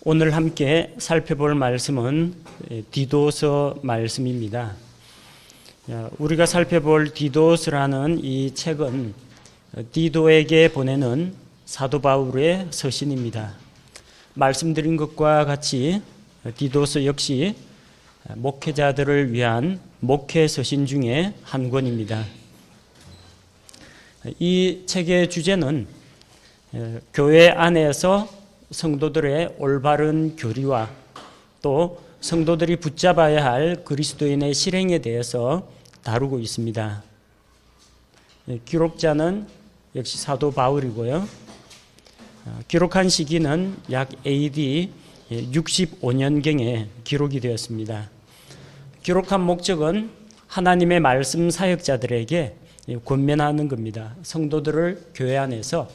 오늘 함께 살펴볼 말씀은 디도서 말씀입니다. 우리가 살펴볼 디도서라는 이 책은 디도에게 보내는 사도 바울의 서신입니다. 말씀드린 것과 같이 디도서 역시 목회자들을 위한 목회 서신 중에 한 권입니다. 이 책의 주제는 교회 안에서 성도들의 올바른 교리와 또 성도들이 붙잡아야 할 그리스도인의 실행에 대해서 다루고 있습니다. 기록자는 역시 사도 바울이고요. 기록한 시기는 약 AD 65년경에 기록이 되었습니다. 기록한 목적은 하나님의 말씀 사역자들에게 권면하는 겁니다. 성도들을 교회 안에서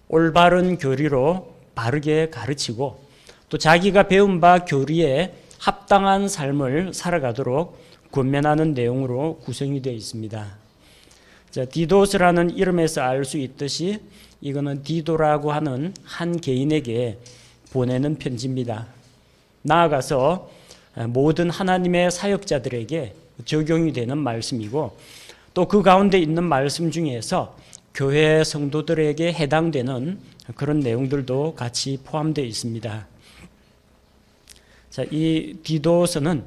올바른 교리로 바르게 가르치고 또 자기가 배운 바 교리에 합당한 삶을 살아가도록 권면하는 내용으로 구성이 되어 있습니다. 디도스라는 이름에서 알 수 있듯이 이거는 디도라고 하는 한 개인에게 보내는 편지입니다. 나아가서 모든 하나님의 사역자들에게 적용이 되는 말씀이고 또 그 가운데 있는 말씀 중에서 교회 성도들에게 해당되는 그런 내용들도 같이 포함되어 있습니다. 이 디도서는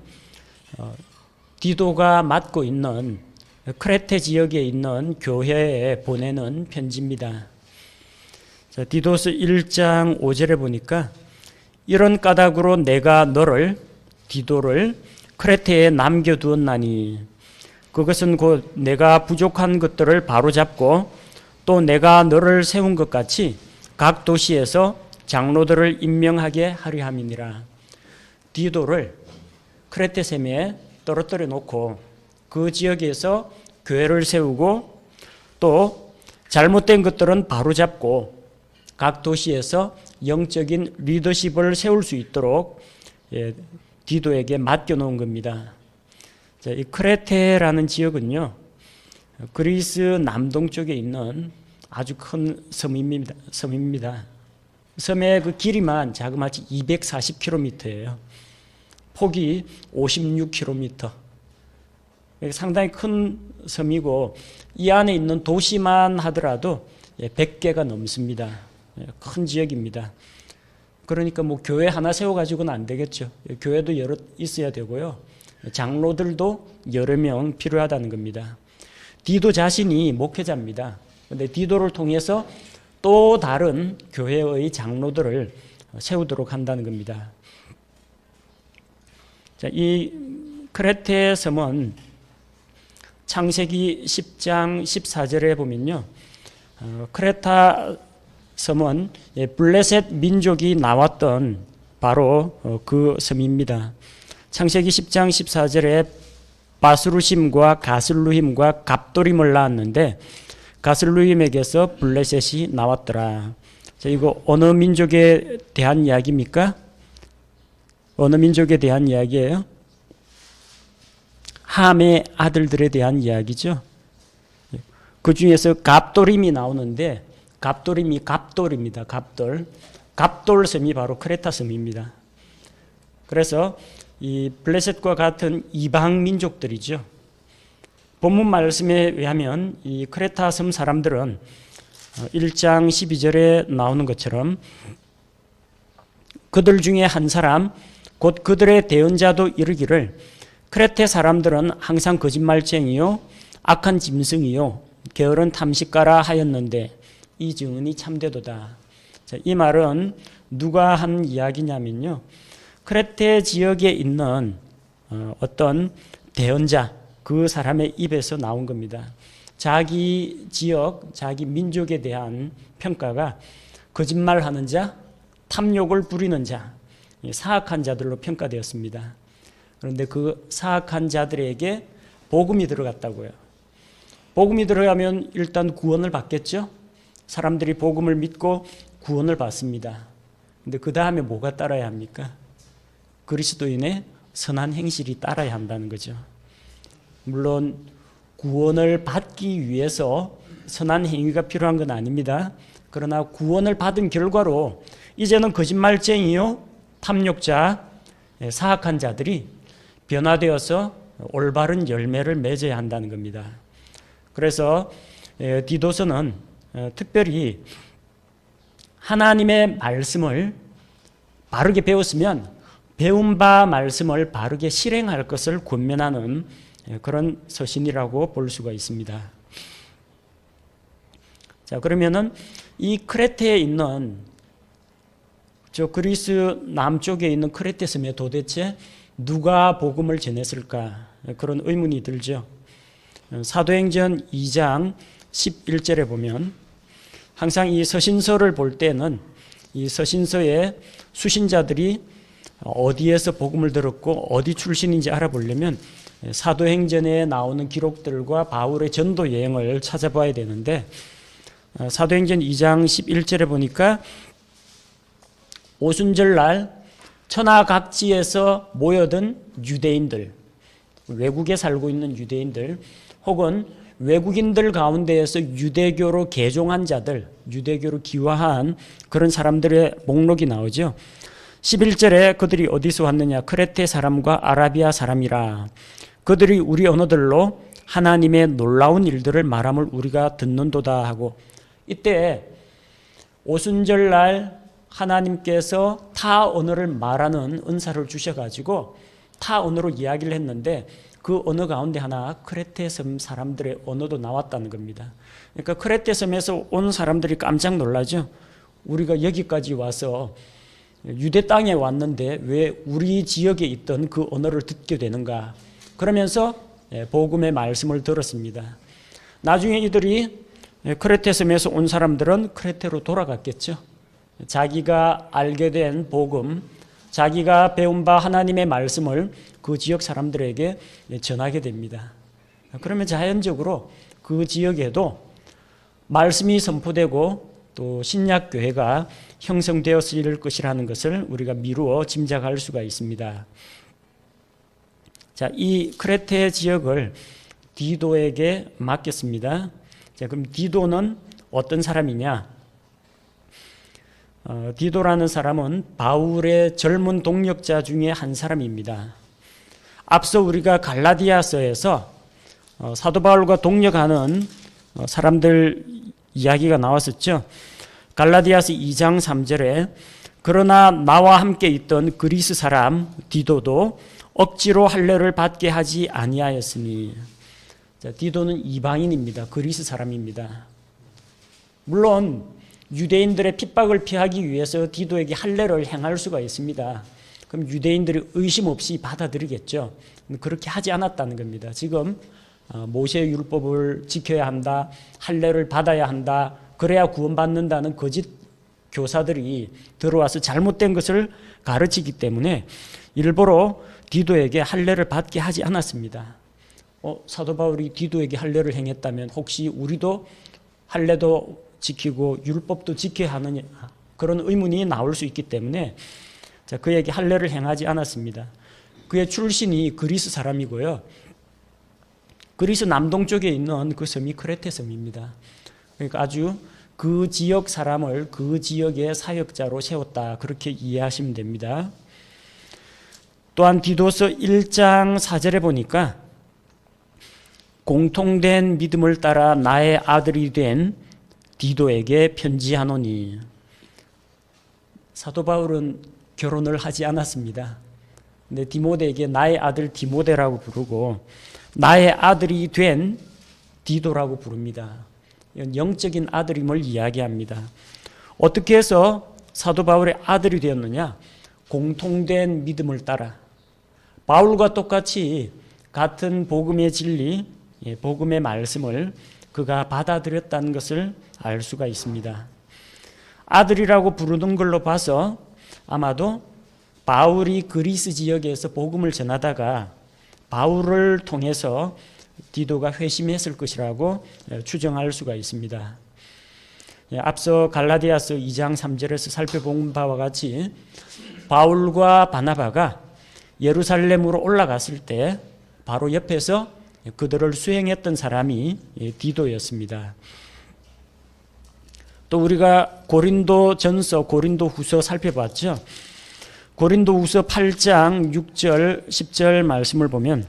디도가 맡고 있는 크레테 지역에 있는 교회에 보내는 편지입니다. 디도서 1장 5절에 보니까 이런 까닭으로 내가 너를 디도를 크레테에 남겨두었나니 그것은 곧 내가 부족한 것들을 바로잡고 또 내가 너를 세운 것 같이 각 도시에서 장로들을 임명하게 하려 함이니라. 디도를 크레테 섬에 떨어뜨려 놓고 그 지역에서 교회를 세우고 또 잘못된 것들은 바로잡고 각 도시에서 영적인 리더십을 세울 수 있도록 디도에게 맡겨놓은 겁니다. 이 크레테라는 지역은요, 그리스 남동쪽에 있는 아주 큰 섬입니다. 섬의 그 길이만 자그마치 240km예요. 폭이 56km. 상당히 큰 섬이고 이 안에 있는 도시만 하더라도 100개가 넘습니다. 큰 지역입니다. 그러니까 뭐 교회 하나 세워가지고는 안 되겠죠. 교회도 여러 있어야 되고요. 장로들도 여러 명 필요하다는 겁니다. 디도 자신이 목회자입니다. 그런데 디도를 통해서 또 다른 교회의 장로들을 세우도록 한다는 겁니다. 이 크레테 섬은 창세기 10장 14절에 보면요. 크레타 섬은 블레셋 민족이 나왔던 바로 그 섬입니다. 창세기 10장 14절에 바스루심과 가슬루힘과 갑도림을 낳았는데 가슬루힘에게서 블레셋이 나왔더라. 이거 어느 민족에 대한 이야기입니까? 어느 민족에 대한 이야기예요? 함의 아들들에 대한 이야기죠. 그 중에서 갑도림이 나오는데 갑도림이 갑돌입니다. 갑돌. 갑돌섬이 바로 크레타 섬입니다. 그래서 이 블레셋과 같은 이방 민족들이죠. 본문 말씀에 의하면 이 크레타 섬 사람들은 1장 12절에 나오는 것처럼 그들 중에 한 사람 곧 그들의 대언자도 이르기를 크레테 사람들은 항상 거짓말쟁이요 악한 짐승이요 게으른 탐식가라 하였는데 이 증언이 참되도다. 이 말은 누가 한 이야기냐면요. 크레테 지역에 있는 어떤 대언자 그 사람의 입에서 나온 겁니다. 자기 지역, 자기 민족에 대한 평가가 거짓말하는 자, 탐욕을 부리는 자, 사악한 자들로 평가되었습니다. 그런데 그 사악한 자들에게 복음이 들어갔다고요. 복음이 들어가면 일단 구원을 받겠죠. 사람들이 복음을 믿고 구원을 받습니다. 그런데 그 다음에 뭐가 따라야 합니까? 그리스도인의 선한 행실이 따라야 한다는 거죠. 물론 구원을 받기 위해서 선한 행위가 필요한 건 아닙니다. 그러나 구원을 받은 결과로 이제는 거짓말쟁이요 탐욕자, 사악한 자들이 변화되어서 올바른 열매를 맺어야 한다는 겁니다. 그래서 디도서는 특별히 하나님의 말씀을 바르게 배웠으면 배운 바 말씀을 바르게 실행할 것을 권면하는 그런 서신이라고 볼 수가 있습니다. 자, 그러면은 이 크레테에 있는 저 그리스 남쪽에 있는 크레테 섬에 도대체 누가 복음을 전했을까? 그런 의문이 들죠. 사도행전 2장 11절에 보면 항상 이 서신서를 볼 때는 이 서신서의 수신자들이 어디에서 복음을 들었고 어디 출신인지 알아보려면 사도행전에 나오는 기록들과 바울의 전도 여행을 찾아봐야 되는데 사도행전 2장 11절에 보니까 오순절날 천하각지에서 모여든 유대인들, 외국에 살고 있는 유대인들 혹은 외국인들 가운데에서 유대교로 개종한 자들, 유대교로 기화한 그런 사람들의 목록이 나오죠. 11절에 그들이 어디서 왔느냐? 크레테 사람과 아라비아 사람이라. 그들이 우리 언어들로 하나님의 놀라운 일들을 말함을 우리가 듣는도다 하고, 이때 오순절날 하나님께서 타 언어를 말하는 은사를 주셔가지고 타 언어로 이야기를 했는데 그 언어 가운데 하나 크레테 섬 사람들의 언어도 나왔다는 겁니다. 그러니까 크레테 섬에서 온 사람들이 깜짝 놀라죠. 우리가 여기까지 와서 유대 땅에 왔는데 왜 우리 지역에 있던 그 언어를 듣게 되는가? 그러면서 복음의 말씀을 들었습니다. 나중에 이들이 크레테 섬에서 온 사람들은 크레테로 돌아갔겠죠. 자기가 알게 된 복음, 자기가 배운 바 하나님의 말씀을 그 지역 사람들에게 전하게 됩니다. 그러면 자연적으로 그 지역에도 말씀이 선포되고 또 신약교회가 형성되었을 것이라는 것을 우리가 미루어 짐작할 수가 있습니다. 자, 이 크레테 지역을 디도에게 맡겼습니다. 자, 그럼 디도는 어떤 사람이냐? 디도라는 사람은 바울의 젊은 동역자 중에 한 사람입니다. 앞서 우리가 갈라디아서에서 사도 바울과 동역하는 사람들 이야기가 나왔었죠. 갈라디아서 2장 3절에 그러나 나와 함께 있던 그리스 사람 디도도 억지로 할례를 받게 하지 아니하였으니. 자, 디도는 이방인입니다. 그리스 사람입니다. 물론 유대인들의 핍박을 피하기 위해서 디도에게 할례를 행할 수가 있습니다. 그럼 유대인들이 의심 없이 받아들이겠죠. 그렇게 하지 않았다는 겁니다. 지금 모세의 율법을 지켜야 한다, 할례를 받아야 한다, 그래야 구원받는다는 거짓 교사들이 들어와서 잘못된 것을 가르치기 때문에 일부러 디도에게 할례를 받게 하지 않았습니다. 사도 바울이 디도에게 할례를 행했다면 혹시 우리도 할례도 지키고 율법도 지켜야 하느냐, 그런 의문이 나올 수 있기 때문에 그에게 할례를 행하지 않았습니다. 그의 출신이 그리스 사람이고요. 그리스 남동쪽에 있는 그 섬이 크레테 섬입니다. 그러니까 아주 그 지역 사람을 그 지역의 사역자로 세웠다, 그렇게 이해하시면 됩니다. 또한 디도서 1장 4절에 보니까 공통된 믿음을 따라 나의 아들이 된 디도에게 편지하노니. 사도 바울은 결혼을 하지 않았습니다. 근데 디모데에게 나의 아들 디모데라고 부르고 나의 아들이 된 디도라고 부릅니다. 영적인 아들임을 이야기합니다. 어떻게 해서 사도 바울의 아들이 되었느냐? 공통된 믿음을 따라 바울과 똑같이 같은 복음의 진리, 복음의 말씀을 그가 받아들였다는 것을 알 수가 있습니다. 아들이라고 부르는 걸로 봐서 아마도 바울이 그리스 지역에서 복음을 전하다가 바울을 통해서 디도가 회심했을 것이라고 추정할 수가 있습니다. 앞서 갈라디아서 2장 3절에서 살펴본 바와 같이 바울과 바나바가 예루살렘으로 올라갔을 때 바로 옆에서 그들을 수행했던 사람이 디도였습니다. 또 우리가 고린도 전서, 고린도 후서 살펴봤죠. 고린도후서 8장 6절 10절 말씀을 보면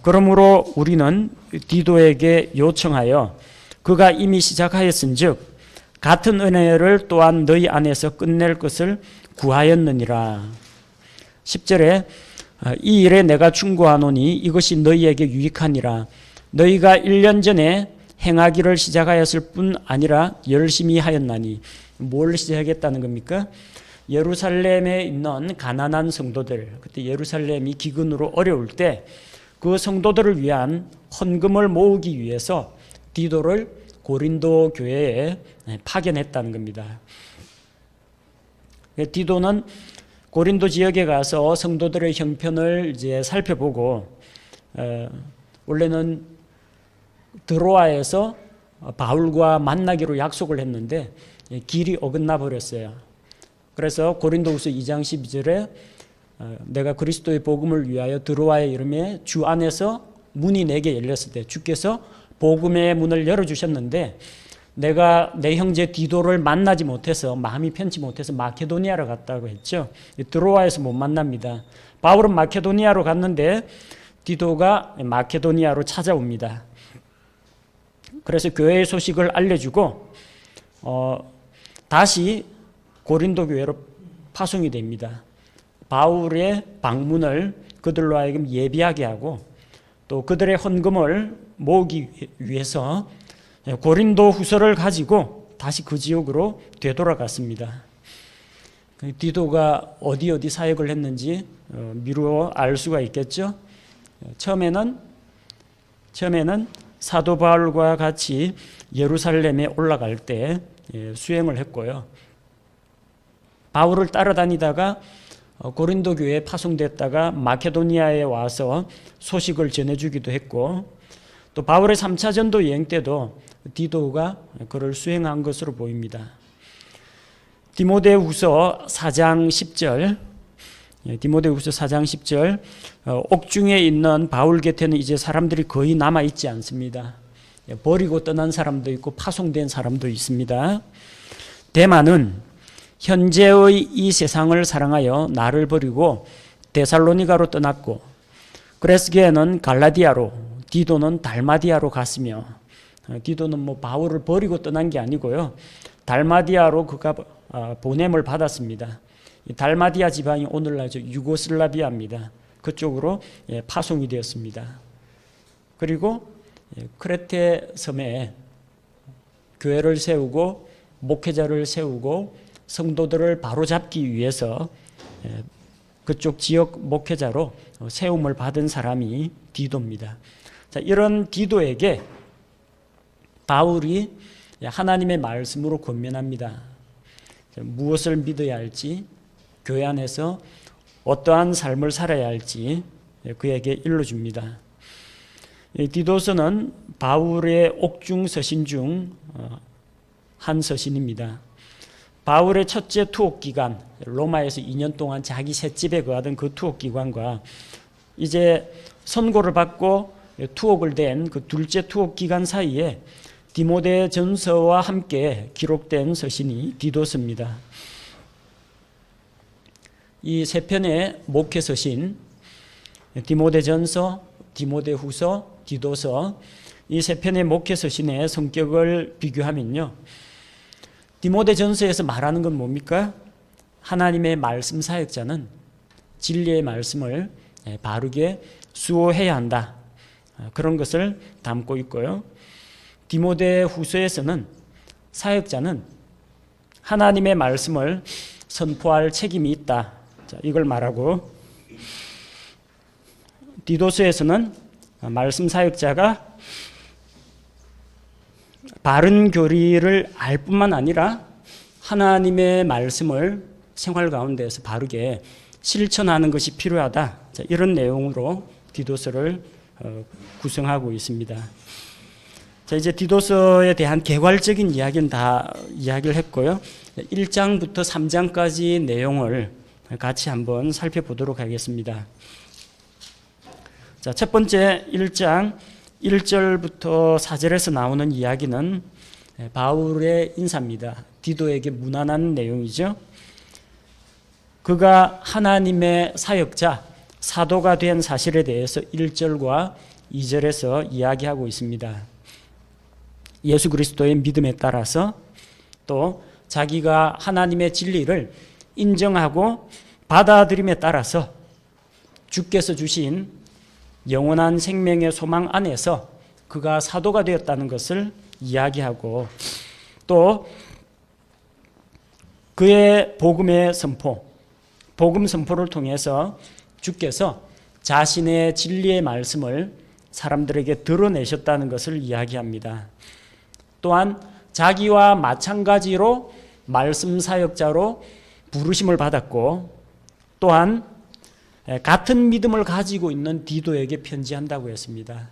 그러므로 우리는 디도에게 요청하여 그가 이미 시작하였은즉 같은 은혜를 또한 너희 안에서 끝낼 것을 구하였느니라. 10절에 이 일에 내가 충고하노니 이것이 너희에게 유익하니라. 너희가 1년 전에 행하기를 시작하였을 뿐 아니라 열심히 하였나니. 뭘 시작했다는 겁니까? 예루살렘에 있는 가난한 성도들, 그때 예루살렘이 기근으로 어려울 때 그 성도들을 위한 헌금을 모으기 위해서 디도를 고린도 교회에 파견했다는 겁니다. 디도는 고린도 지역에 가서 성도들의 형편을 이제 살펴보고 원래는 드로아에서 바울과 만나기로 약속을 했는데 길이 어긋나 버렸어요. 그래서 고린도후서 2장 12절에 내가 그리스도의 복음을 위하여 드로아에 이름에 주 안에서 문이 내게 열렸을 때 주께서 복음의 문을 열어주셨는데 내가 내 형제 디도를 만나지 못해서 마음이 편치 못해서 마케도니아로 갔다고 했죠. 드로아에서 못 만납니다. 바울은 마케도니아로 갔는데 디도가 마케도니아로 찾아옵니다. 그래서 교회의 소식을 알려주고 다시 고린도 교회로 파송이 됩니다. 바울의 방문을 그들로 하여금 예비하게 하고 또 그들의 헌금을 모으기 위해서 고린도 후서를 가지고 다시 그 지역으로 되돌아갔습니다. 디도가 어디 사역을 했는지 미루어 알 수가 있겠죠. 처음에는 사도 바울과 같이 예루살렘에 올라갈 때 수행을 했고요. 바울을 따라다니다가 고린도 교회에 파송됐다가 마케도니아에 와서 소식을 전해주기도 했고 또 바울의 3차 전도 여행 때도 디도가 그를 수행한 것으로 보입니다. 디모데후서 4장 10절 디모데후서 4장 10절 옥중에 있는 바울 곁에는 이제 사람들이 거의 남아있지 않습니다. 버리고 떠난 사람도 있고 파송된 사람도 있습니다. 데마는 현재의 이 세상을 사랑하여 나를 버리고 데살로니가로 떠났고 그레스게는 갈라디아로 디도는 달마디아로 갔으며 디도는 뭐 바울을 버리고 떠난 게 아니고요. 달마디아로 그가 보냄을 받았습니다. 달마디아 지방이 오늘날 유고슬라비아입니다. 그쪽으로 파송이 되었습니다. 그리고 크레테 섬에 교회를 세우고 목회자를 세우고 성도들을 바로잡기 위해서 그쪽 지역 목회자로 세움을 받은 사람이 디도입니다. 자, 이런 디도에게 바울이 하나님의 말씀으로 권면합니다. 무엇을 믿어야 할지, 교회 안에서 어떠한 삶을 살아야 할지 그에게 일러줍니다. 디도서는 바울의 옥중 서신 중 한 서신입니다. 바울의 첫째 투옥 기간, 로마에서 2년 동안 자기 셋집에 거하던 그 투옥 기간과 이제 선고를 받고 투옥을 된 그 둘째 투옥 기간 사이에 디모데 전서와 함께 기록된 서신이 디도서입니다. 이 세 편의 목회 서신, 디모데 전서, 디모데 후서, 디도서, 이 세 편의 목회 서신의 성격을 비교하면요. 디모데 전서에서 말하는 건 뭡니까? 하나님의 말씀 사역자는 진리의 말씀을 바르게 수호해야 한다. 그런 것을 담고 있고요. 디모데 후서에서는 사역자는 하나님의 말씀을 선포할 책임이 있다. 자, 이걸 말하고 디도서에서는 말씀 사역자가 바른 교리를 알 뿐만 아니라 하나님의 말씀을 생활 가운데에서 바르게 실천하는 것이 필요하다. 자, 이런 내용으로 디도서를 구성하고 있습니다. 자, 이제 디도서에 대한 개괄적인 이야기는 다 이야기를 했고요. 1장부터 3장까지 내용을 같이 한번 살펴보도록 하겠습니다. 자, 첫 번째 1장 1절부터 4절에서 나오는 이야기는 바울의 인사입니다. 디도에게 문안하는 내용이죠. 그가 하나님의 사역자, 사도가 된 사실에 대해서 1절과 2절에서 이야기하고 있습니다. 예수 그리스도의 믿음에 따라서 또 자기가 하나님의 진리를 인정하고 받아들임에 따라서 주께서 주신 영원한 생명의 소망 안에서 그가 사도가 되었다는 것을 이야기하고 또 그의 복음의 선포, 복음 선포를 통해서 주께서 자신의 진리의 말씀을 사람들에게 드러내셨다는 것을 이야기합니다. 또한 자기와 마찬가지로 말씀 사역자로 부르심을 받았고 또한 같은 믿음을 가지고 있는 디도에게 편지한다고 했습니다.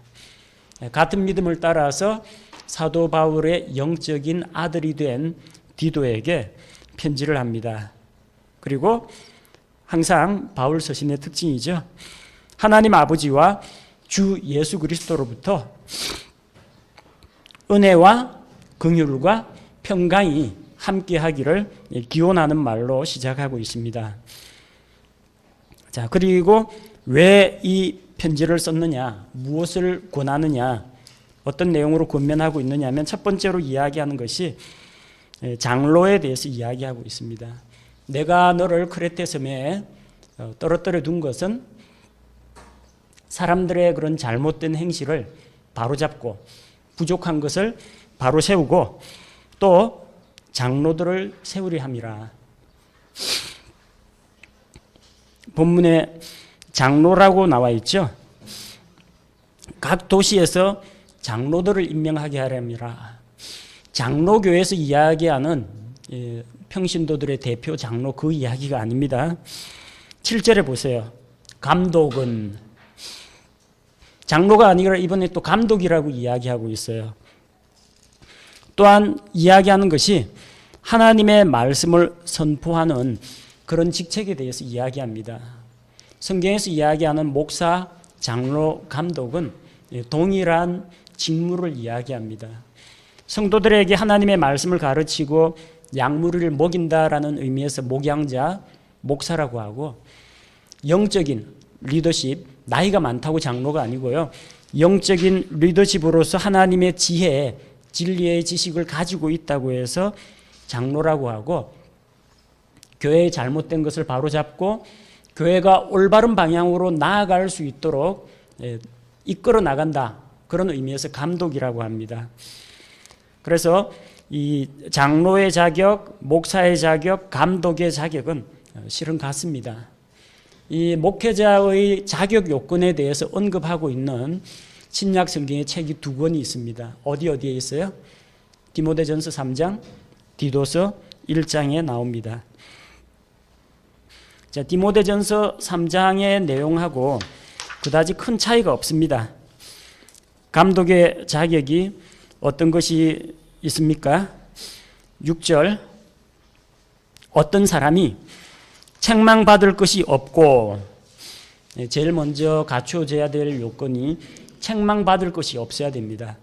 같은 믿음을 따라서 사도 바울의 영적인 아들이 된 디도에게 편지를 합니다. 그리고 항상 바울 서신의 특징이죠. 하나님 아버지와 주 예수 그리스도로부터 은혜와 긍휼과 평강이 함께하기를 기원하는 말로 시작하고 있습니다. 자, 그리고 왜 이 편지를 썼느냐, 무엇을 권하느냐, 어떤 내용으로 권면하고 있느냐 하면 첫 번째로 이야기하는 것이 장로에 대해서 이야기하고 있습니다. 내가 너를 크레테 섬에 떨어뜨려 둔 것은 사람들의 그런 잘못된 행실을 바로잡고 부족한 것을 바로 세우고 또 장로들을 세우려 함이라. 본문에 장로라고 나와 있죠. 각 도시에서 장로들을 임명하게 하렵니다. 장로교에서 이야기하는 평신도들의 대표 장로 그 이야기가 아닙니다. 7절에 보세요. 감독은 장로가 아니라 이번에 또 감독이라고 이야기하고 있어요. 또한 이야기하는 것이 하나님의 말씀을 선포하는 그런 직책에 대해서 이야기합니다. 성경에서 이야기하는 목사, 장로, 감독은 동일한 직무를 이야기합니다. 성도들에게 하나님의 말씀을 가르치고 양무리를 먹인다라는 의미에서 목양자, 목사라고 하고 영적인 리더십, 나이가 많다고 장로가 아니고요. 영적인 리더십으로서 하나님의 지혜, 진리의 지식을 가지고 있다고 해서 장로라고 하고 교회의 잘못된 것을 바로잡고 교회가 올바른 방향으로 나아갈 수 있도록 이끌어 나간다. 그런 의미에서 감독이라고 합니다. 그래서 이 장로의 자격, 목사의 자격, 감독의 자격은 실은 같습니다. 이 목회자의 자격 요건에 대해서 언급하고 있는 신약 성경의 책이 2권이 있습니다. 어디에 있어요? 디모데전서 3장, 디도서 1장에 나옵니다. 자, 디모데전서 3장의 내용하고 그다지 큰 차이가 없습니다. 감독의 자격이 어떤 것이 있습니까? 6절 어떤 사람이 책망받을 것이 없고 제일 먼저 갖춰져야 될 요건이 책망받을 것이 없어야 됩니다.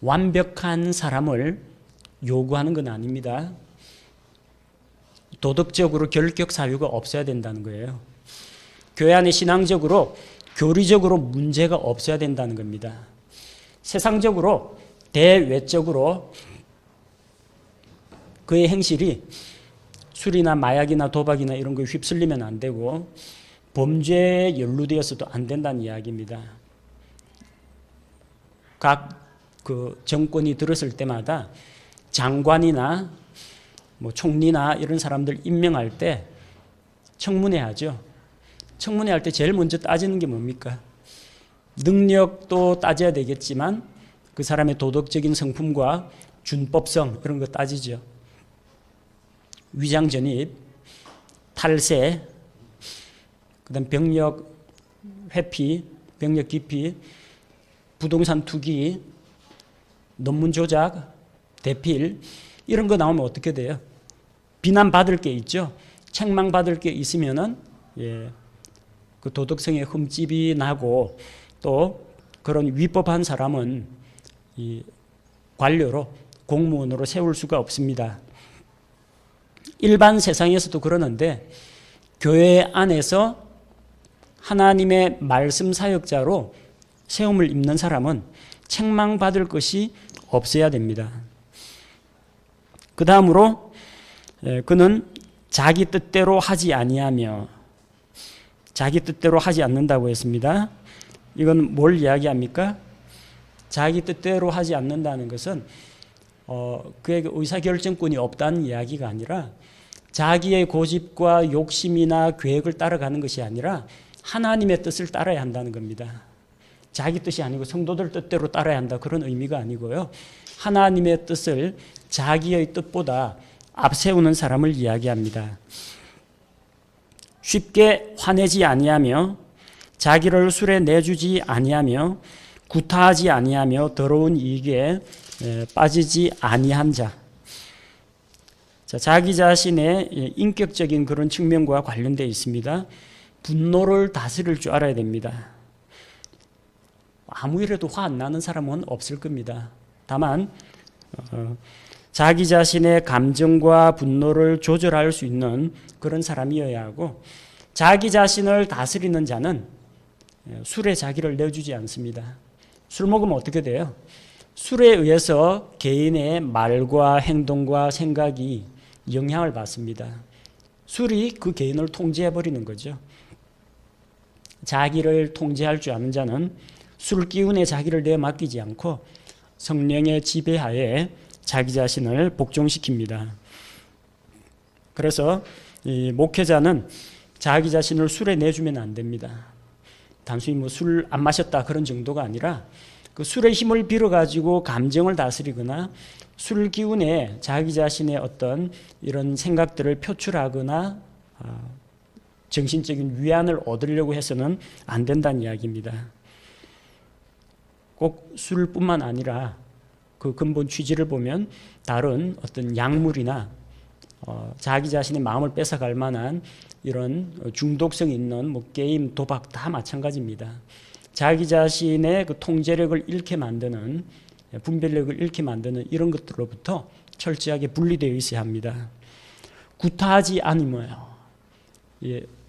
완벽한 사람을 요구하는 건 아닙니다. 도덕적으로 결격 사유가 없어야 된다는 거예요. 교회 안에 신앙적으로, 교리적으로 문제가 없어야 된다는 겁니다. 세상적으로, 대외적으로 그의 행실이 술이나 마약이나 도박이나 이런 거에 휩쓸리면 안 되고 범죄에 연루되어서도 안 된다는 이야기입니다. 각 그 정권이 들었을 때마다 장관이나 뭐 총리나 이런 사람들 임명할 때 청문회 하죠. 청문회 할 때 제일 먼저 따지는 게 뭡니까? 능력도 따져야 되겠지만 그 사람의 도덕적인 성품과 준법성 이런 거 따지죠. 위장 전입, 탈세, 그다음 병력 회피, 병력 기피, 부동산 투기, 논문 조작, 대필 이런 거 나오면 어떻게 돼요? 비난받을 게 있죠. 책망받을 게 있으면은 그 도덕성에 흠집이 나고 또 그런 위법한 사람은 이 관료로 공무원으로 세울 수가 없습니다. 일반 세상에서도 그러는데 교회 안에서 하나님의 말씀 사역자로 세움을 입는 사람은 책망받을 것이 없어야 됩니다. 그 다음으로 그는 자기 뜻대로 하지 아니하며, 자기 뜻대로 하지 않는다고 했습니다. 이건 뭘 이야기합니까? 자기 뜻대로 하지 않는다는 것은 그에게 의사결정권이 없다는 이야기가 아니라 자기의 고집과 욕심이나 계획을 따라가는 것이 아니라 하나님의 뜻을 따라야 한다는 겁니다. 자기 뜻이 아니고 성도들 뜻대로 따라야 한다, 그런 의미가 아니고요. 하나님의 뜻을 자기의 뜻보다 앞세우는 사람을 이야기합니다. 쉽게 화내지 아니하며 자기를 술에 내주지 아니하며 구타하지 아니하며 더러운 이익에 빠지지 아니한 자. 자기 자신의 인격적인 그런 측면과 관련되어 있습니다. 분노를 다스릴 줄 알아야 됩니다. 아무 일에도 화 안 나는 사람은 없을 겁니다. 다만 자기 자신의 감정과 분노를 조절할 수 있는 그런 사람이어야 하고, 자기 자신을 다스리는 자는 술에 자기를 내주지 않습니다. 술 먹으면 어떻게 돼요? 술에 의해서 개인의 말과 행동과 생각이 영향을 받습니다. 술이 그 개인을 통제해버리는 거죠. 자기를 통제할 줄 아는 자는 술 기운에 자기를 내맡기지 않고 성령의 지배하에 자기 자신을 복종시킵니다. 그래서 이 목회자는 자기 자신을 술에 내주면 안 됩니다. 단순히 술 안 마셨다 그런 정도가 아니라 그 술의 힘을 빌어가지고 감정을 다스리거나 술 기운에 자기 자신의 어떤 이런 생각들을 표출하거나 정신적인 위안을 얻으려고 해서는 안 된다는 이야기입니다. 꼭 술뿐만 아니라 그 근본 취지를 보면 다른 어떤 약물이나 자기 자신의 마음을 뺏어갈 만한 이런 중독성 있는 게임, 도박 다 마찬가지입니다. 자기 자신의 그 통제력을 잃게 만드는, 분별력을 잃게 만드는 이런 것들로부터 철저하게 분리되어 있어야 합니다. 구타하지 않으며요.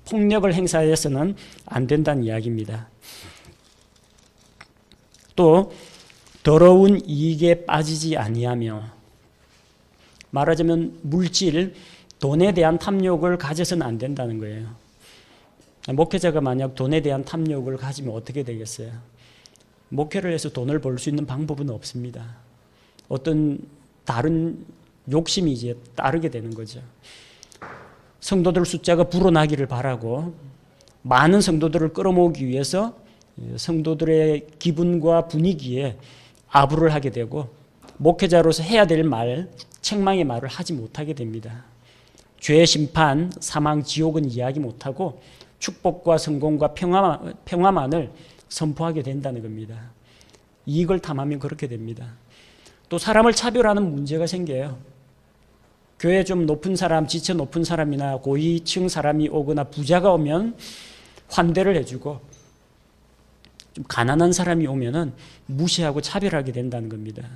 폭력을 행사해서는 안 된다는 이야기입니다. 또 더러운 이익에 빠지지 아니하며, 말하자면 물질, 돈에 대한 탐욕을 가져서는 안 된다는 거예요. 목회자가 만약 돈에 대한 탐욕을 가지면 어떻게 되겠어요? 목회를 해서 돈을 벌 수 있는 방법은 없습니다. 어떤 다른 욕심이 이제 따르게 되는 거죠. 성도들 숫자가 불어나기를 바라고 많은 성도들을 끌어모으기 위해서 성도들의 기분과 분위기에 아부를 하게 되고 목회자로서 해야 될 말, 책망의 말을 하지 못하게 됩니다. 죄, 심판, 사망, 지옥은 이야기 못하고 축복과 성공과 평화만을 선포하게 된다는 겁니다. 이익을 탐하면 그렇게 됩니다. 또 사람을 차별하는 문제가 생겨요. 교회 좀 높은 사람, 지체 높은 사람이나 고위층 사람이 오거나 부자가 오면 환대를 해주고 좀 가난한 사람이 오면은 무시하고 차별하게 된다는 겁니다.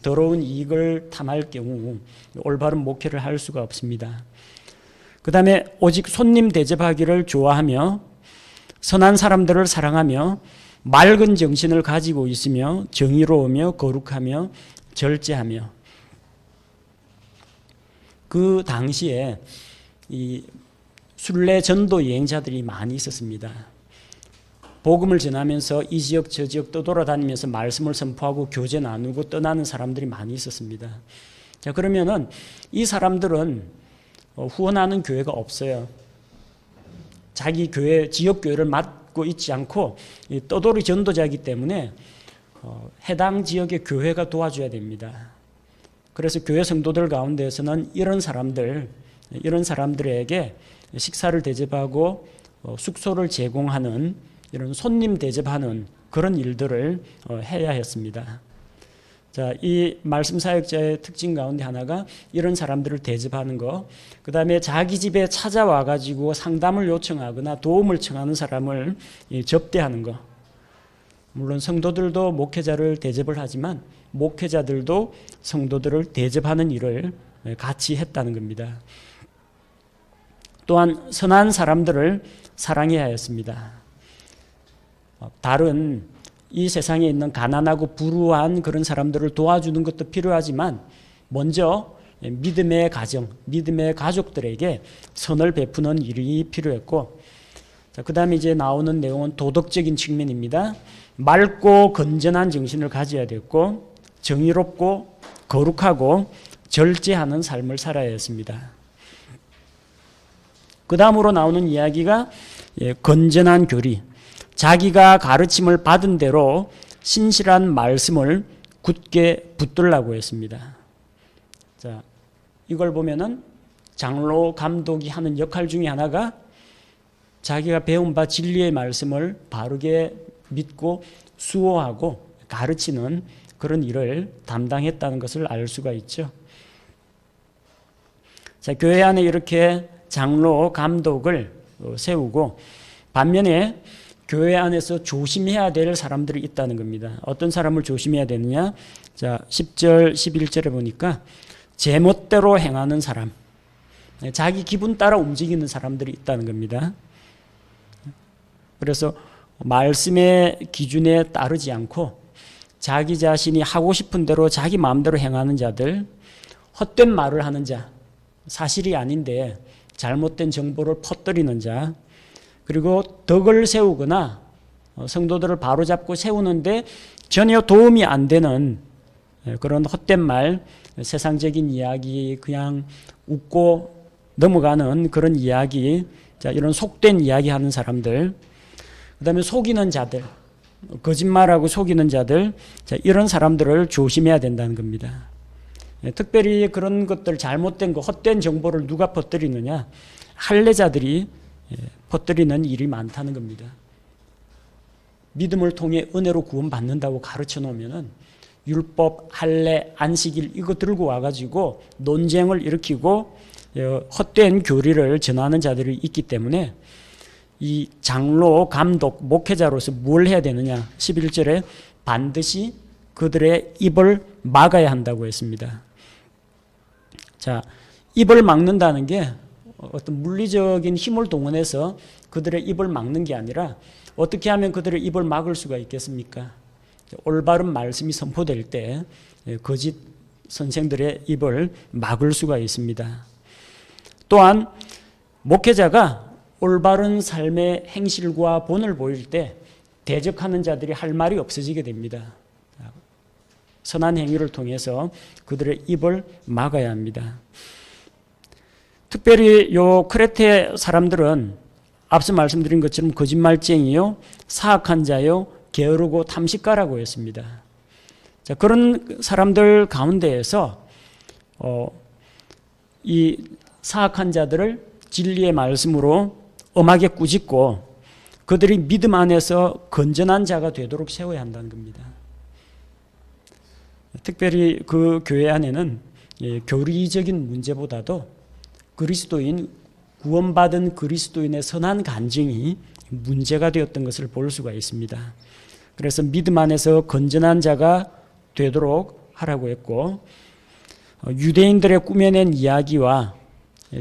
더러운 이익을 탐할 경우 올바른 목회를 할 수가 없습니다. 그 다음에 오직 손님 대접하기를 좋아하며 선한 사람들을 사랑하며 맑은 정신을 가지고 있으며 정의로우며 거룩하며 절제하며. 그 당시에 이 순례 전도 여행자들이 많이 있었습니다. 복음을 전하면서 이 지역 저 지역 떠돌아다니면서 말씀을 선포하고 교제 나누고 떠나는 사람들이 많이 있었습니다. 자, 그러면은 이 사람들은 후원하는 교회가 없어요. 자기 교회, 지역 교회를 맡고 있지 않고 떠돌이 전도자이기 때문에 해당 지역의 교회가 도와줘야 됩니다. 그래서 교회 성도들 가운데에서는 이런 사람들에게 식사를 대접하고 숙소를 제공하는 이런 손님 대접하는 그런 일들을 해야 했습니다. 자, 이 말씀 사역자의 특징 가운데 하나가 이런 사람들을 대접하는 거, 그 다음에 자기 집에 찾아와 가지고 상담을 요청하거나 도움을 청하는 사람을 접대하는 거. 물론 성도들도 목회자를 대접을 하지만 목회자들도 성도들을 대접하는 일을 같이 했다는 겁니다. 또한 선한 사람들을 사랑해야 하였습니다. 다른 이 세상에 있는 가난하고 불우한 그런 사람들을 도와주는 것도 필요하지만 먼저 믿음의 가정, 믿음의 가족들에게 선을 베푸는 일이 필요했고, 그 다음에 이제 나오는 내용은 도덕적인 측면입니다. 맑고 건전한 정신을 가져야 됐고, 정의롭고 거룩하고 절제하는 삶을 살아야 했습니다. 그 다음으로 나오는 이야기가 건전한 교리, 자기가 가르침을 받은 대로 신실한 말씀을 굳게 붙들라고 했습니다. 자, 이걸 보면은 장로 감독이 하는 역할 중에 하나가 자기가 배운 바 진리의 말씀을 바르게 믿고 수호하고 가르치는 그런 일을 담당했다는 것을 알 수가 있죠. 자, 교회 안에 이렇게 장로 감독을 세우고, 반면에 교회 안에서 조심해야 될 사람들이 있다는 겁니다. 어떤 사람을 조심해야 되느냐? 자, 10절, 11절에 보니까 제멋대로 행하는 사람, 자기 기분 따라 움직이는 사람들이 있다는 겁니다. 그래서 말씀의 기준에 따르지 않고 자기 자신이 하고 싶은 대로 자기 마음대로 행하는 자들, 헛된 말을 하는 자, 사실이 아닌데 잘못된 정보를 퍼뜨리는 자, 그리고 덕을 세우거나 성도들을 바로잡고 세우는데 전혀 도움이 안 되는 그런 헛된 말, 세상적인 이야기, 그냥 웃고 넘어가는 그런 이야기, 자, 이런 속된 이야기 하는 사람들, 그 다음에 속이는 자들, 거짓말하고 속이는 자들, 자, 이런 사람들을 조심해야 된다는 겁니다. 특별히 그런 것들, 잘못된 거, 헛된 정보를 누가 퍼뜨리느냐? 할례자들이 퍼뜨리는 일이 많다는 겁니다. 믿음을 통해 은혜로 구원받는다고 가르쳐 놓으면은 율법, 할례, 안식일 이거 들고 와가지고 논쟁을 일으키고 헛된 교리를 전하는 자들이 있기 때문에 이 장로, 감독, 목회자로서 뭘 해야 되느냐? 11절에 반드시 그들의 입을 막아야 한다고 했습니다. 자, 입을 막는다는 게 어떤 물리적인 힘을 동원해서 그들의 입을 막는 게 아니라 어떻게 하면 그들의 입을 막을 수가 있겠습니까? 올바른 말씀이 선포될 때 거짓 선생들의 입을 막을 수가 있습니다. 또한 목회자가 올바른 삶의 행실과 본을 보일 때 대적하는 자들이 할 말이 없어지게 됩니다. 선한 행위를 통해서 그들의 입을 막아야 합니다. 특별히 요 크레테 사람들은 앞서 말씀드린 것처럼 거짓말쟁이요, 사악한 자요, 게으르고 탐식가라고 했습니다. 자, 그런 사람들 가운데에서 이 사악한 자들을 진리의 말씀으로 엄하게 꾸짖고 그들이 믿음 안에서 건전한 자가 되도록 세워야 한다는 겁니다. 특별히 그 교회 안에는 교리적인 문제보다도 그리스도인, 구원받은 그리스도인의 선한 간증이 문제가 되었던 것을 볼 수가 있습니다. 그래서 믿음 안에서 건전한 자가 되도록 하라고 했고, 유대인들의 꾸며낸 이야기와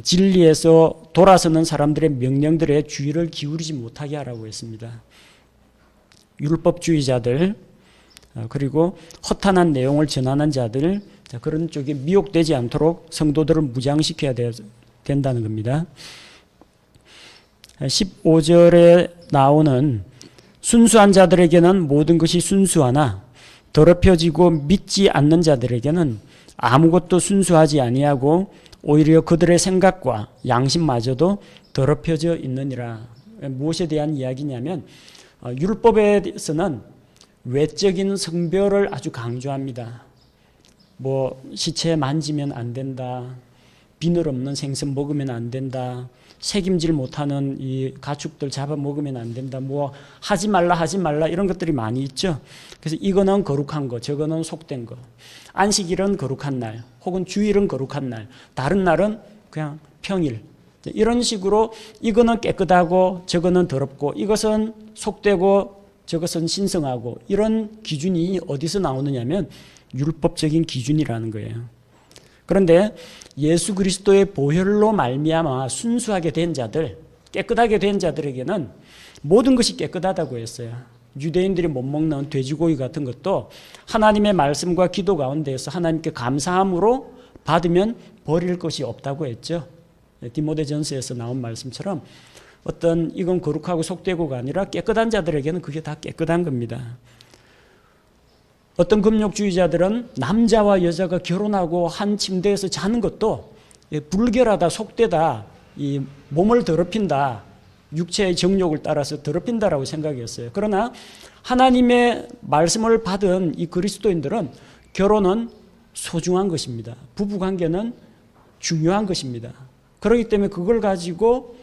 진리에서 돌아서는 사람들의 명령들에 주의를 기울이지 못하게 하라고 했습니다. 율법주의자들, 그리고 허탄한 내용을 전하는 자들, 그런 쪽에 미혹되지 않도록 성도들을 무장시켜야 된다는 겁니다. 15절에 나오는 순수한 자들에게는 모든 것이 순수하나 더럽혀지고 믿지 않는 자들에게는 아무것도 순수하지 아니하고 오히려 그들의 생각과 양심마저도 더럽혀져 있느니라. 무엇에 대한 이야기냐면 율법에서는 외적인 성별을 아주 강조합니다. 뭐 시체 만지면 안 된다, 비늘 없는 생선 먹으면 안 된다, 책임질 못하는 이 가축들 잡아 먹으면 안 된다, 뭐 하지 말라 이런 것들이 많이 있죠. 그래서 이거는 거룩한 거, 저거는 속된 거. 안식일은 거룩한 날, 혹은 주일은 거룩한 날, 다른 날은 그냥 평일. 이런 식으로 이거는 깨끗하고 저거는 더럽고 이것은 속되고 저것은 신성하고 이런 기준이 어디서 나오느냐면 율법적인 기준이라는 거예요. 그런데 예수 그리스도의 보혈로 말미암아 순수하게 된 자들, 깨끗하게 된 자들에게는 모든 것이 깨끗하다고 했어요. 유대인들이 못 먹는 돼지고기 같은 것도 하나님의 말씀과 기도 가운데에서 하나님께 감사함으로 받으면 버릴 것이 없다고 했죠. 디모데전서에서 나온 말씀처럼 어떤 이건 거룩하고 속되고가 아니라 깨끗한 자들에게는 그게 다 깨끗한 겁니다. 어떤 금욕주의자들은 남자와 여자가 결혼하고 한 침대에서 자는 것도 불결하다, 속되다, 이 몸을 더럽힌다, 육체의 정욕을 따라서 더럽힌다라고 생각했어요. 그러나 하나님의 말씀을 받은 이 그리스도인들은 결혼은 소중한 것입니다. 부부관계는 중요한 것입니다. 그렇기 때문에 그걸 가지고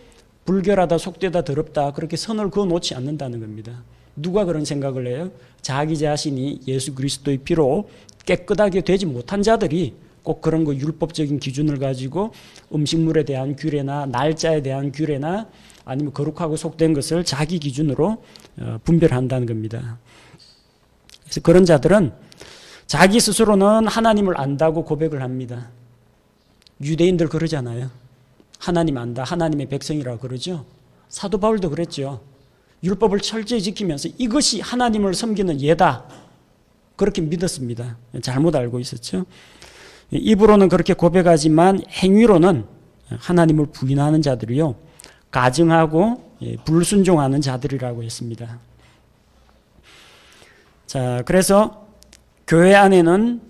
불결하다, 속되다, 더럽다 그렇게 선을 그어놓지 않는다는 겁니다. 누가 그런 생각을 해요? 자기 자신이 예수 그리스도의 피로 깨끗하게 되지 못한 자들이 꼭 그런 거 율법적인 기준을 가지고 음식물에 대한 규례나 날짜에 대한 규례나 아니면 거룩하고 속된 것을 자기 기준으로 분별한다는 겁니다. 그래서 그런 자들은 자기 스스로는 하나님을 안다고 고백을 합니다. 유대인들 그러잖아요. 하나님 안다, 하나님의 백성이라고 그러죠. 사도 바울도 그랬죠. 율법을 철저히 지키면서 이것이 하나님을 섬기는 예다, 그렇게 믿었습니다. 잘못 알고 있었죠. 입으로는 그렇게 고백하지만 행위로는 하나님을 부인하는 자들이요, 가증하고 불순종하는 자들이라고 했습니다. 자, 그래서 교회 안에는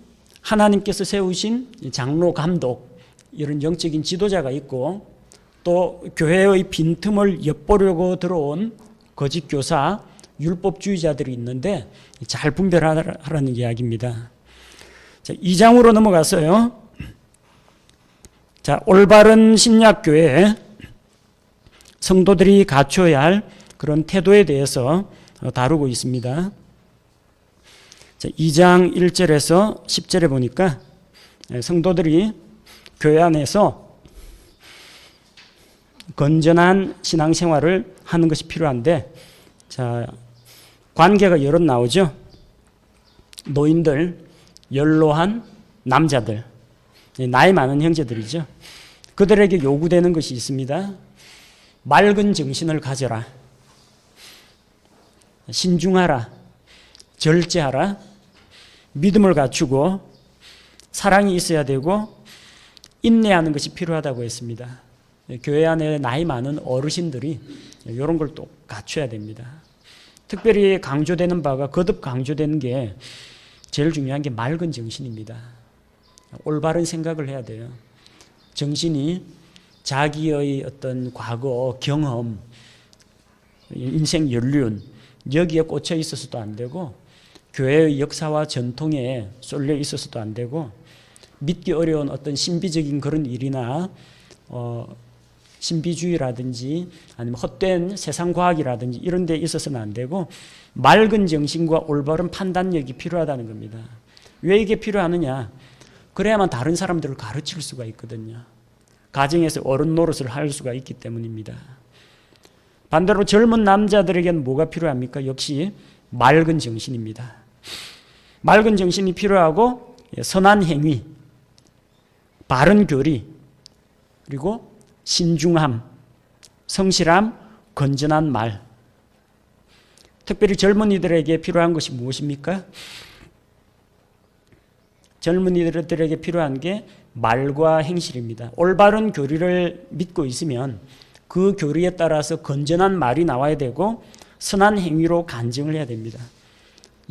하나님께서 세우신 장로, 감독 이런 영적인 지도자가 있고, 또 교회의 빈틈을 엿보려고 들어온 거짓 교사, 율법주의자들이 있는데 잘 분별하라는 이야기입니다. 자, 2장으로 넘어갔어요. 자, 올바른 신약교회 성도들이 갖춰야 할 그런 태도에 대해서 다루고 있습니다. 자, 2장 1절에서 10절에 보니까 성도들이 교회 안에서 건전한 신앙생활을 하는 것이 필요한데, 자, 관계가 여럿 나오죠. 노인들, 연로한 남자들, 나이 많은 형제들이죠. 그들에게 요구되는 것이 있습니다. 맑은 정신을 가져라, 신중하라, 절제하라, 믿음을 갖추고 사랑이 있어야 되고 인내하는 것이 필요하다고 했습니다. 교회 안에 나이 많은 어르신들이 이런 걸 또 갖춰야 됩니다. 특별히 강조되는 바가, 거듭 강조되는 게 제일 중요한 게 맑은 정신입니다. 올바른 생각을 해야 돼요. 정신이 자기의 어떤 과거, 경험, 인생 연륜 여기에 꽂혀 있어서도 안 되고, 교회의 역사와 전통에 쏠려 있어서도 안 되고, 믿기 어려운 어떤 신비적인 그런 일이나 신비주의라든지 아니면 헛된 세상과학이라든지 이런 데 있어서는 안 되고, 맑은 정신과 올바른 판단력이 필요하다는 겁니다. 왜 이게 필요하느냐? 그래야만 다른 사람들을 가르칠 수가 있거든요. 가정에서 어른 노릇을 할 수가 있기 때문입니다. 반대로 젊은 남자들에게는 뭐가 필요합니까? 역시 맑은 정신입니다. 맑은 정신이 필요하고, 선한 행위, 바른 교리, 그리고 신중함, 성실함, 건전한 말. 특별히 젊은이들에게 필요한 것이 무엇입니까? 젊은이들에게 필요한 게 말과 행실입니다. 올바른 교리를 믿고 있으면 그 교리에 따라서 건전한 말이 나와야 되고 선한 행위로 간증을 해야 됩니다.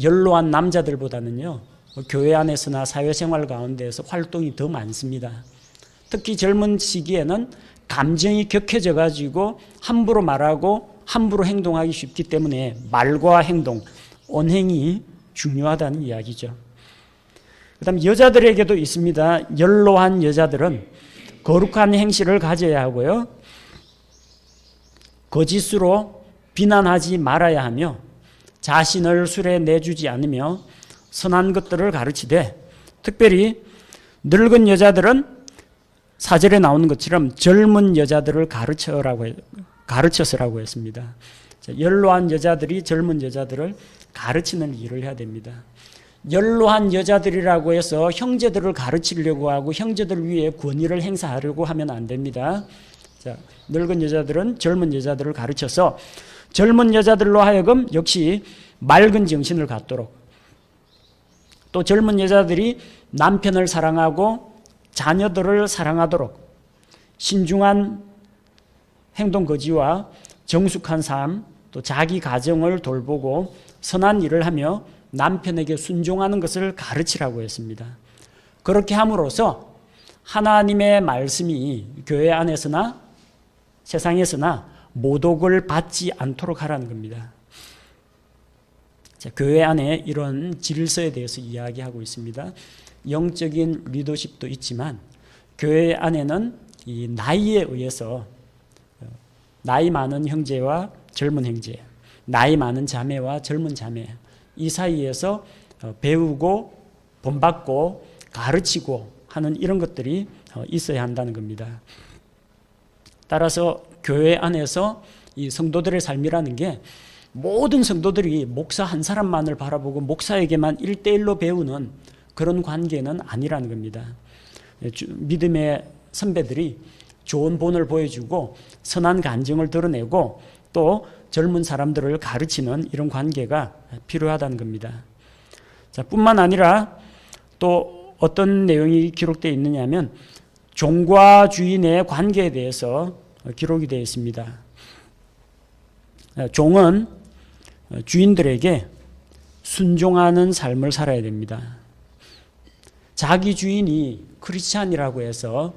연로한 남자들보다는요, 교회 안에서나 사회생활 가운데에서 활동이 더 많습니다. 특히 젊은 시기에는 감정이 격해져 가지고 함부로 말하고 함부로 행동하기 쉽기 때문에 말과 행동, 언행이 중요하다는 이야기죠. 그 다음 여자들에게도 있습니다. 연로한 여자들은 거룩한 행실을 가져야 하고요, 거짓으로 비난하지 말아야 하며 자신을 술에 내주지 않으며 선한 것들을 가르치되, 특별히 늙은 여자들은 4절에 나오는 것처럼 젊은 여자들을 가르쳐서라고 했습니다. 연로한 여자들이 젊은 여자들을 가르치는 일을 해야 됩니다. 연로한 여자들이라고 해서 형제들을 가르치려고 하고 형제들 위에 권위를 행사하려고 하면 안 됩니다. 자, 늙은 여자들은 젊은 여자들을 가르쳐서 젊은 여자들로 하여금 역시 맑은 정신을 갖도록, 또 젊은 여자들이 남편을 사랑하고 자녀들을 사랑하도록 신중한 행동 거지와 정숙한 삶, 또 자기 가정을 돌보고 선한 일을 하며 남편에게 순종하는 것을 가르치라고 했습니다. 그렇게 함으로써 하나님의 말씀이 교회 안에서나 세상에서나 모독을 받지 않도록 하라는 겁니다. 자, 교회 안에 이런 질서에 대해서 이야기하고 있습니다. 영적인 리더십도 있지만 교회 안에는 이 나이에 의해서 나이 많은 형제와 젊은 형제, 나이 많은 자매와 젊은 자매, 이 사이에서 배우고 본받고 가르치고 하는 이런 것들이 있어야 한다는 겁니다. 따라서 교회 안에서 이 성도들의 삶이라는 게 모든 성도들이 목사 한 사람만을 바라보고 목사에게만 1대1로 배우는 그런 관계는 아니라는 겁니다. 믿음의 선배들이 좋은 본을 보여주고 선한 간증을 드러내고 또 젊은 사람들을 가르치는 이런 관계가 필요하다는 겁니다. 자, 뿐만 아니라 또 어떤 내용이 기록되어 있느냐 하면 종과 주인의 관계에 대해서 기록이 되어 있습니다. 종은 주인들에게 순종하는 삶을 살아야 됩니다. 자기 주인이 크리스찬이라고 해서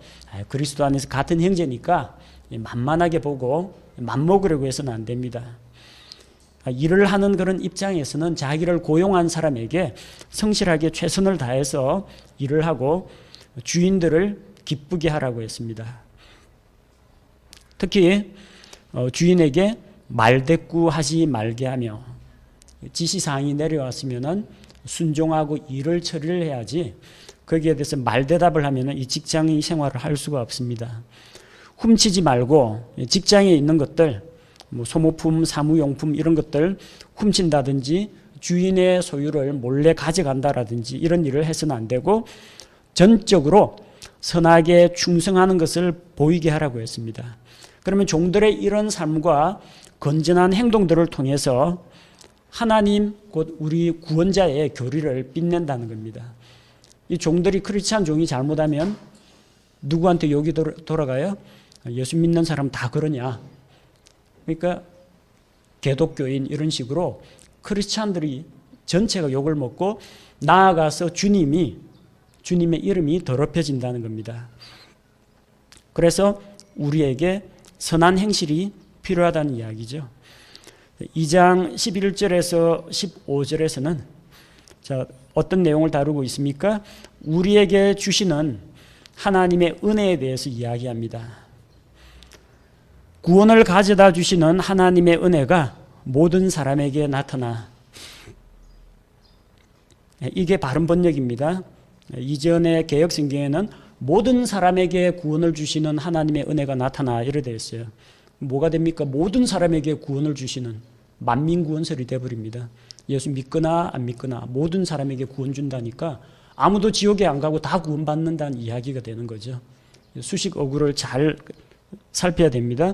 그리스도 안에서 같은 형제니까 만만하게 보고 맘먹으려고 해서는 안 됩니다. 일을 하는 그런 입장에서는 자기를 고용한 사람에게 성실하게 최선을 다해서 일을 하고 주인들을 기쁘게 하라고 했습니다. 특히 주인에게 말대꾸하지 말게 하며 지시사항이 내려왔으면 순종하고 일을 처리를 해야지 거기에 대해서 말대답을 하면 이 직장인 생활을 할 수가 없습니다. 훔치지 말고 직장에 있는 것들, 뭐 소모품, 사무용품 이런 것들 훔친다든지 주인의 소유를 몰래 가져간다라든지 이런 일을 해서는 안 되고 전적으로 선하게 충성하는 것을 보이게 하라고 했습니다. 그러면 종들의 이런 삶과 건전한 행동들을 통해서 하나님 곧 우리 구원자의 교리를 빛낸다는 겁니다. 이 종들이 크리스찬 종이 잘못하면 누구한테 욕이 돌아가요? 예수 믿는 사람 다 그러냐? 그러니까 개독교인 이런 식으로 크리스찬들이 전체가 욕을 먹고 나아가서 주님의 이름이 더럽혀진다는 겁니다. 그래서 우리에게 선한 행실이 필요하다는 이야기죠. 2장 11절에서 15절에서는 자, 어떤 내용을 다루고 있습니까? 우리에게 주시는 하나님의 은혜에 대해서 이야기합니다. 구원을 가져다 주시는 하나님의 은혜가 모든 사람에게 나타나, 이게 바른 번역입니다. 이전의 개역성경에는 모든 사람에게 구원을 주시는 하나님의 은혜가 나타나 이래 되어 있어요. 뭐가 됩니까? 모든 사람에게 구원을 주시는 만민구원설이 되어버립니다. 예수 믿거나 안 믿거나 모든 사람에게 구원 준다니까 아무도 지옥에 안 가고 다 구원받는다는 이야기가 되는 거죠. 수식 어구를 잘 살펴야 됩니다.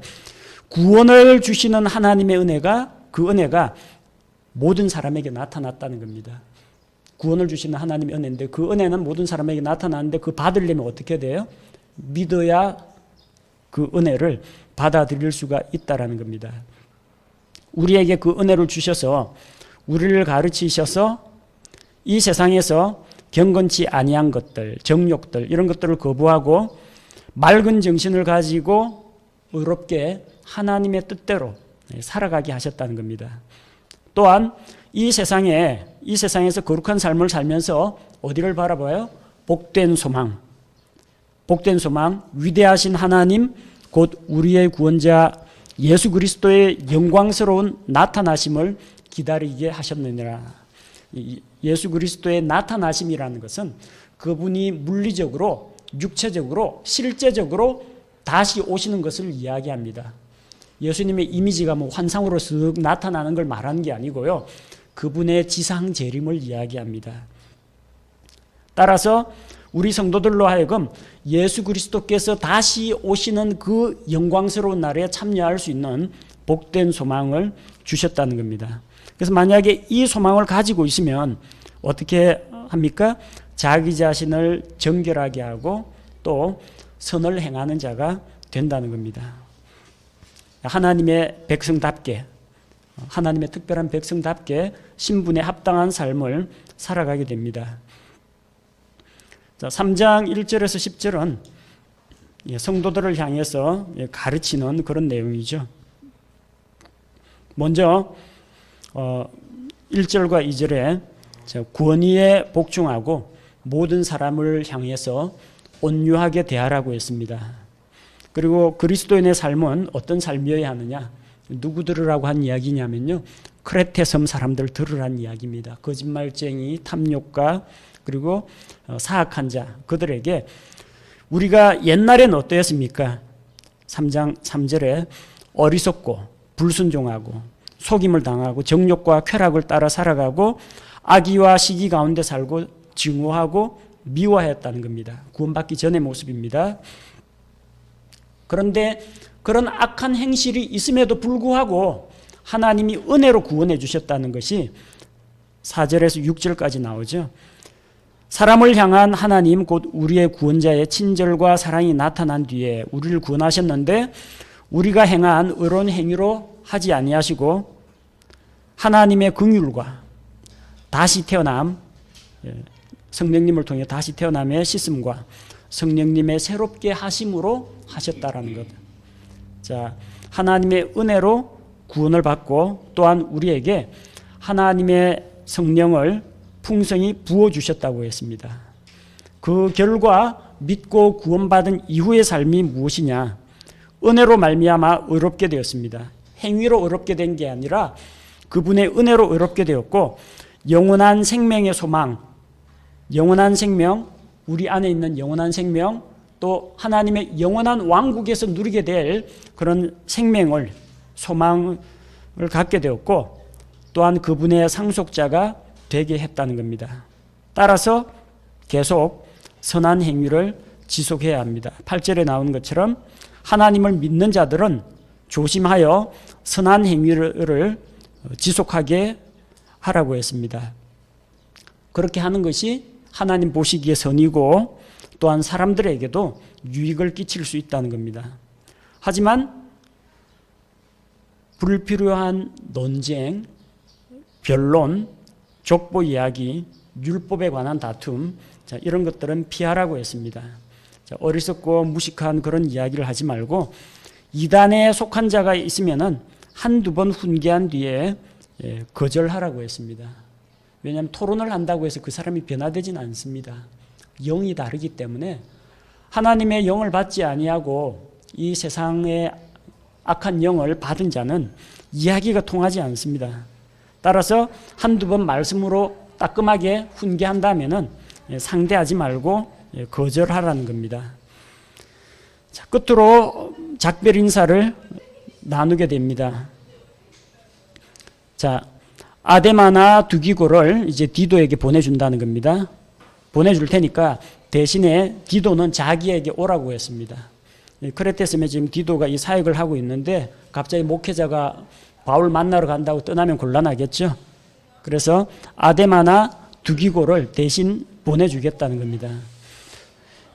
구원을 주시는 하나님의 은혜가, 그 은혜가 모든 사람에게 나타났다는 겁니다. 구원을 주시는 하나님의 은혜인데 그 은혜는 모든 사람에게 나타나는데 그 받으려면 어떻게 돼요? 믿어야 그 은혜를 받아들일 수가 있다라는 겁니다. 우리에게 그 은혜를 주셔서 우리를 가르치셔서 이 세상에서 경건치 아니한 것들, 정욕들 이런 것들을 거부하고 맑은 정신을 가지고 의롭게 하나님의 뜻대로 살아가게 하셨다는 겁니다. 또한 이 세상에서 거룩한 삶을 살면서 어디를 바라봐요? 복된 소망, 위대하신 하나님 곧 우리의 구원자 예수 그리스도의 영광스러운 나타나심을 기다리게 하셨느니라. 예수 그리스도의 나타나심이라는 것은 그분이 물리적으로, 육체적으로, 실제적으로 다시 오시는 것을 이야기합니다. 예수님의 이미지가 뭐 환상으로 쓱 나타나는 걸 말하는 게 아니고요. 그분의 지상 재림을 이야기합니다. 따라서 우리 성도들로 하여금 예수 그리스도께서 다시 오시는 그 영광스러운 날에 참여할 수 있는 복된 소망을 주셨다는 겁니다. 그래서 만약에 이 소망을 가지고 있으면 어떻게 합니까? 자기 자신을 정결하게 하고 또 선을 행하는 자가 된다는 겁니다. 하나님의 백성답게, 하나님의 특별한 백성답게 신분에 합당한 삶을 살아가게 됩니다. 3장 1절에서 10절은 성도들을 향해서 가르치는 그런 내용이죠. 먼저 1절과 2절에 권위에 복종하고 모든 사람을 향해서 온유하게 대하라고 했습니다. 그리고 그리스도인의 삶은 어떤 삶이어야 하느냐? 누구 들으라고 한 이야기냐면요, 크레테 섬 사람들 들으라는 이야기입니다. 거짓말쟁이, 탐욕가, 그리고 사악한 자, 그들에게 우리가 옛날엔 어떠했습니까? 3장 3절에 어리석고 불순종하고 속임을 당하고 정욕과 쾌락을 따라 살아가고 악의와 시기 가운데 살고 증오하고 미워했다는 겁니다. 구원받기 전의 모습입니다. 그런데 그런 악한 행실이 있음에도 불구하고 하나님이 은혜로 구원해 주셨다는 것이 4절에서 6절까지 나오죠. 사람을 향한 하나님 곧 우리의 구원자의 친절과 사랑이 나타난 뒤에 우리를 구원하셨는데 우리가 행한 의로운 행위로 하지 아니하시고 하나님의 긍휼과 다시 태어남, 성령님을 통해 다시 태어남의 씻음과 성령님의 새롭게 하심으로 하셨다라는 것. 자, 하나님의 은혜로 구원을 받고 또한 우리에게 하나님의 성령을 풍성히 부어주셨다고 했습니다. 그 결과 믿고 구원받은 이후의 삶이 무엇이냐? 은혜로 말미암아 의롭게 되었습니다. 행위로 의롭게 된 게 아니라 그분의 은혜로 의롭게 되었고 영원한 생명의 소망, 영원한 생명, 우리 안에 있는 영원한 생명, 또 하나님의 영원한 왕국에서 누리게 될 그런 생명을, 소망을 갖게 되었고 또한 그분의 상속자가 되게 했다는 겁니다. 따라서 계속 선한 행위를 지속해야 합니다. 8절에 나오는 것처럼 하나님을 믿는 자들은 조심하여 선한 행위를 지속하게 하라고 했습니다. 그렇게 하는 것이 하나님 보시기에 선이고 또한 사람들에게도 유익을 끼칠 수 있다는 겁니다. 하지만 불필요한 논쟁, 변론, 족보 이야기, 율법에 관한 다툼, 이런 것들은 피하라고 했습니다. 어리석고 무식한 그런 이야기를 하지 말고 이단에 속한 자가 있으면은 한두 번 훈계한 뒤에 거절하라고 했습니다. 왜냐하면 토론을 한다고 해서 그 사람이 변화되지는 않습니다. 영이 다르기 때문에 하나님의 영을 받지 아니하고 이 세상의 악한 영을 받은 자는 이야기가 통하지 않습니다. 따라서 한두 번 말씀으로 따끔하게 훈계한다면은 상대하지 말고 거절하라는 겁니다. 자, 끝으로 작별 인사를 나누게 됩니다. 자, 아데마나 두기고를 이제 디도에게 보내준다는 겁니다. 보내줄 테니까 대신에 디도는 자기에게 오라고 했습니다. 크레테 섬에 지금 디도가 이 사역을 하고 있는데 갑자기 목회자가 바울 만나러 간다고 떠나면 곤란하겠죠. 그래서 아데마나 두기고를 대신 보내주겠다는 겁니다.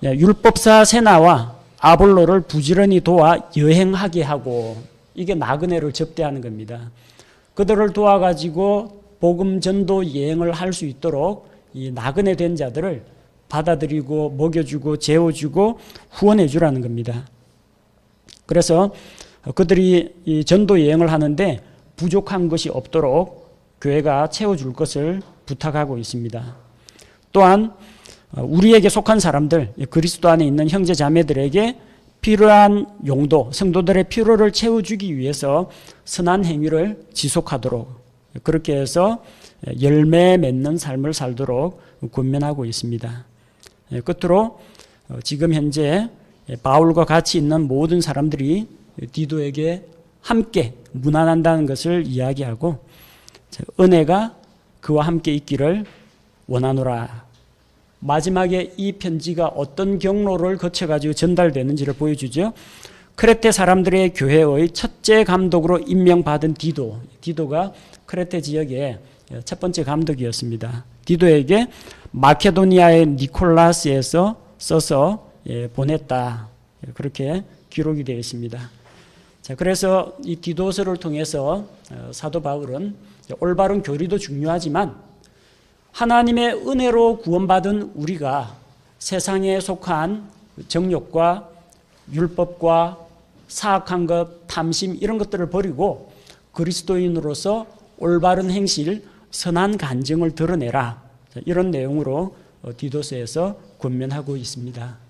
율법사 세나와 아볼로를 부지런히 도와 여행하게 하고, 이게 나그네를 접대하는 겁니다. 그들을 도와가지고 복음 전도 여행을 할 수 있도록 이 나그네 된 자들을 받아들이고 먹여주고 재워주고 후원해 주라는 겁니다. 그래서 그들이 이 전도 여행을 하는데 부족한 것이 없도록 교회가 채워줄 것을 부탁하고 있습니다. 또한 우리에게 속한 사람들, 그리스도 안에 있는 형제 자매들에게 필요한 용도, 성도들의 필요를 채워주기 위해서 선한 행위를 지속하도록, 그렇게 해서 열매 맺는 삶을 살도록 권면하고 있습니다. 끝으로 지금 현재 바울과 같이 있는 모든 사람들이 디도에게 함께 문안한다는 것을 이야기하고 은혜가 그와 함께 있기를 원하노라, 마지막에 이 편지가 어떤 경로를 거쳐가지고 전달되는지를 보여주죠. 크레테 사람들의 교회의 첫째 감독으로 임명받은 디도가 크레테 지역의 첫 번째 감독이었습니다. 디도에게 마케도니아의 니콜라스에서 써서 보냈다. 그렇게 기록이 되어 있습니다. 자, 그래서 이 디도서를 통해서 사도 바울은 올바른 교리도 중요하지만 하나님의 은혜로 구원받은 우리가 세상에 속한 정욕과 율법과 사악한 것, 탐심 이런 것들을 버리고 그리스도인으로서 올바른 행실, 선한 간증을 드러내라. 이런 내용으로 디도서에서 권면하고 있습니다.